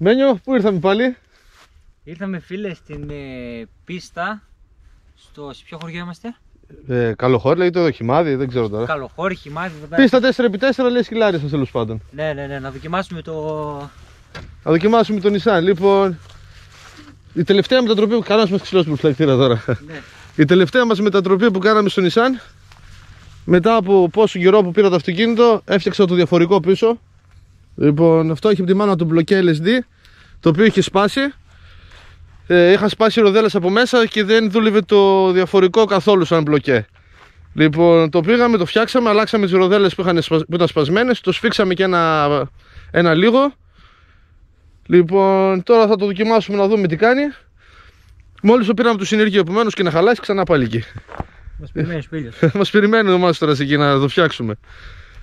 Μένιο, πού ήρθαμε πάλι? Ήρθαμε φίλε στην πίστα. Σε ποιο χωριό είμαστε? Καλοχώρη, λέγεται εδώ, Χυμάδι, δεν ξέρω τώρα. Καλοχώρη, Χυμάδι. Πίστα 4x4 λέει Σκυλάρισσα τέλος πάντων. Ναι, να δοκιμάσουμε Να δοκιμάσουμε τον Nissan. Λοιπόν, η τελευταία μετατροπή που κάναμε μας ξυλώσει μπουρσλακτήρα τώρα. Ναι. Η τελευταία μας μετατροπή που κάναμε στο Nissan, μετά από πόσο καιρό που πήρα το αυτοκίνητο, έφτιαξα το διαφορικό πίσω. Λοιπόν, αυτό έχει από τη μάνα του μπλοκέ LSD, το οποίο είχε σπάσει. Είχαν σπάσει οι ροδέλες από μέσα και δεν δούλευε το διαφορικό καθόλου σαν μπλοκέ. Λοιπόν, το πήγαμε, το φτιάξαμε, αλλάξαμε τις ροδέλες που ήταν σπασμένες, το σφίξαμε και ένα λίγο. Λοιπόν, τώρα θα το δοκιμάσουμε να δούμε τι κάνει. Μόλις το πήραμε από το συνεργείο, επομένως και να χαλάσει ξανά πάλι εκεί. Μας περιμένει σπήλιος. Μας περιμένουν εμάς τώρα εκεί να το φτιάξουμε.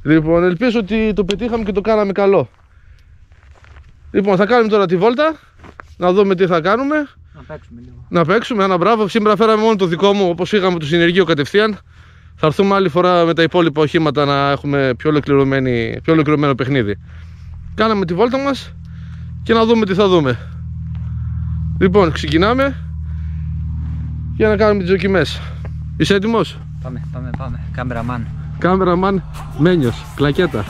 Λοιπόν, ελπίζω ότι το πετύχαμε και το κάναμε καλό. Λοιπόν, θα κάνουμε τώρα τη βόλτα, να δούμε τι θα κάνουμε. Να παίξουμε λίγο. Να παίξουμε, ένα μπράβο. Σήμερα φέραμε μόνο το δικό μου, όπως φύγαμε το συνεργείο κατευθείαν. Θα έρθουμε άλλη φορά με τα υπόλοιπα οχήματα να έχουμε πιο ολοκληρωμένο παιχνίδι. Κάναμε τη βόλτα μας και να δούμε τι θα δούμε. Λοιπόν, ξεκινάμε για να κάνουμε τις δοκιμές. Είσαι έτοιμος? Πάμε. Κάμεραμάν. Κάμεραμαν Μένιος, κλακέτα.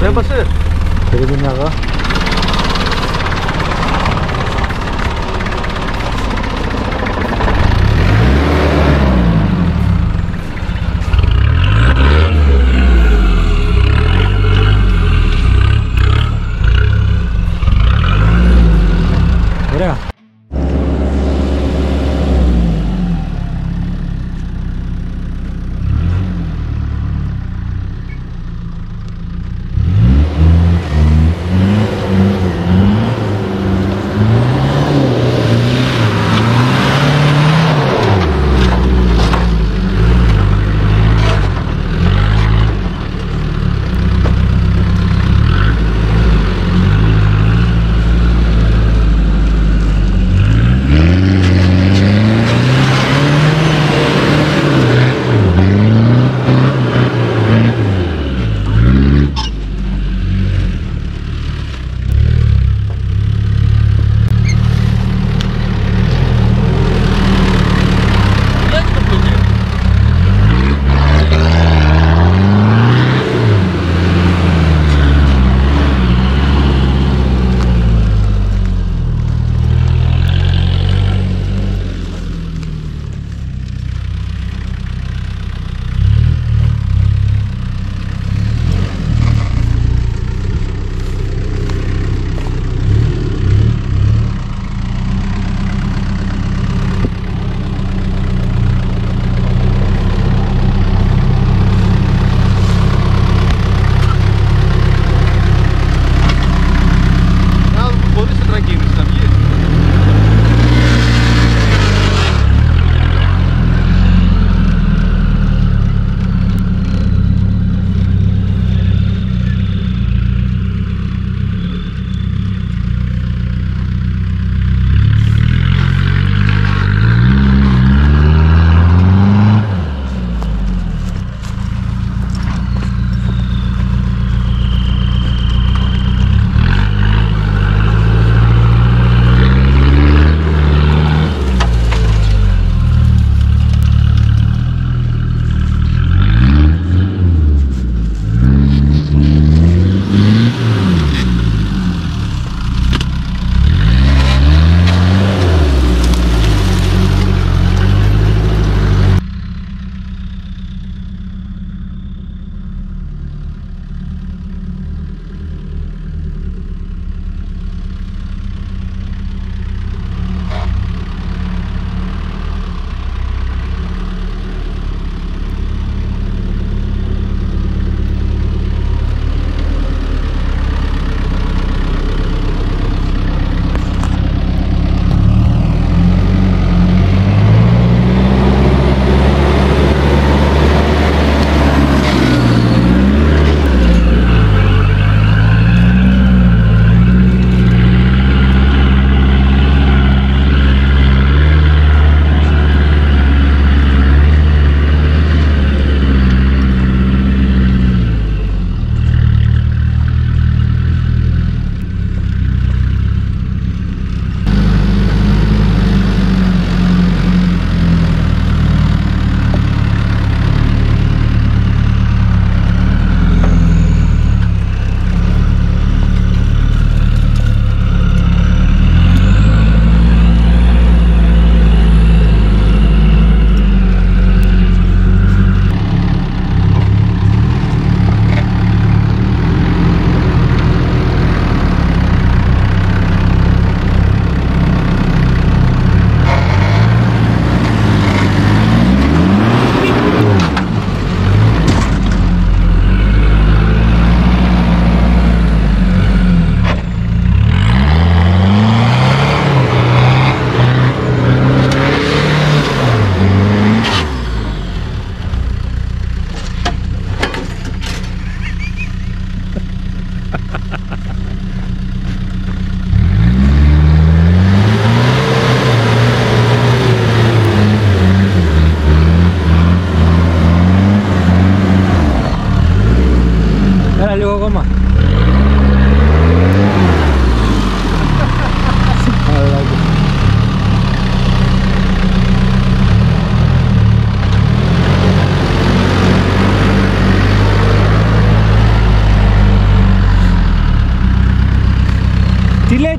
Έπασε. Περίμενα εδώ. Ωραία.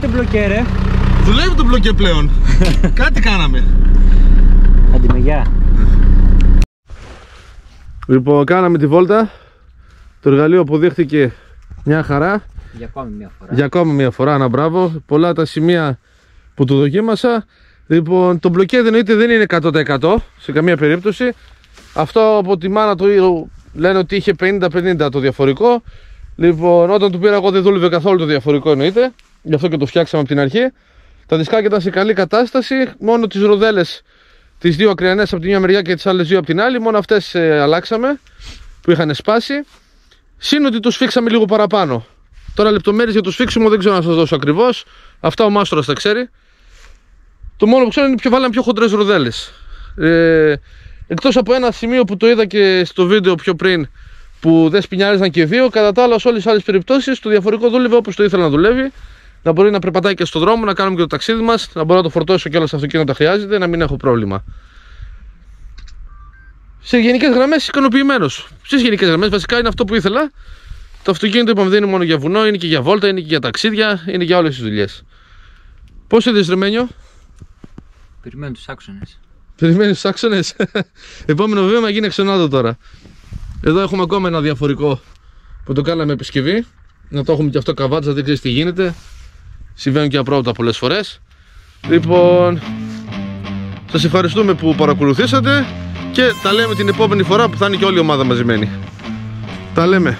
το μπλοκέ, ρε. Δουλεύει το μπλοκέ πλέον. Κάτι κάναμε. Άντε με γεια. Λοιπόν, κάναμε τη βόλτα. Το εργαλείο αποδείχθηκε μια χαρά. Για ακόμη μια φορά. Για ακόμα μια φορά, ένα μπράβο. Πολλά τα σημεία που το δοκίμασα. Λοιπόν, το μπλοκέ εννοείται δεν είναι 100% σε καμία περίπτωση. Αυτό από τη μάνα του λένε ότι είχε 50-50 το διαφορικό. Λοιπόν, όταν του πήρα εγώ δεν δούλευε καθόλου το διαφορικό εννοείται. Γι' αυτό και το φτιάξαμε από την αρχή. Τα δισκάκια ήταν σε καλή κατάσταση. Μόνο τις ροδέλες, τις δύο ακριανές από τη μια μεριά και τις άλλες δύο από την άλλη, μόνο αυτές αλλάξαμε που είχαν σπάσει. Συν ότι το σφίξαμε λίγο παραπάνω. Τώρα λεπτομέρειες για το σφίξιμο δεν ξέρω να σας δώσω ακριβώς. Αυτά ο μάστορας τα ξέρει. Το μόνο που ξέρω είναι ότι βάλαμε πιο χοντρές ροδέλες. Εκτός από ένα σημείο που το είδα και στο βίντεο πιο πριν, που δεν σπινιάριζαν και δύο, κατά τα άλλα σε όλες τις άλλες περιπτώσεις το διαφορικό δούλευε όπως το ήθελα να δουλεύει. Να μπορεί να περπατάει και στον δρόμο, να κάνουμε και το ταξίδι μας, να μπορώ να το φορτώσω και όλα στα αυτοκίνητα χρειάζεται, να μην έχω πρόβλημα. Σε γενικές γραμμές ικανοποιημένος. Στις γενικές γραμμές βασικά είναι αυτό που ήθελα. Το αυτοκίνητο είπαμε δεν είναι μόνο για βουνό, είναι και για βόλτα, είναι και για ταξίδια, είναι για όλες τις δουλειές. Πώς είδες ρε Μένιο? Περιμένω τους άξονες. Περιμένεις τους άξονες? Επόμενο βήμα γίνει εξονάδο τώρα. Εδώ έχουμε ακόμα ένα διαφορικό που το κάναμε επισκευή. Να το έχουμε και αυτό καβάτσα, δεν ξέρεις τι γίνεται. Συμβαίνουν και απρόοπτα πολλές φορές. Λοιπόν, σας ευχαριστούμε που παρακολουθήσατε και τα λέμε την επόμενη φορά που θα είναι και όλη η ομάδα μαζεμένη. Τα λέμε.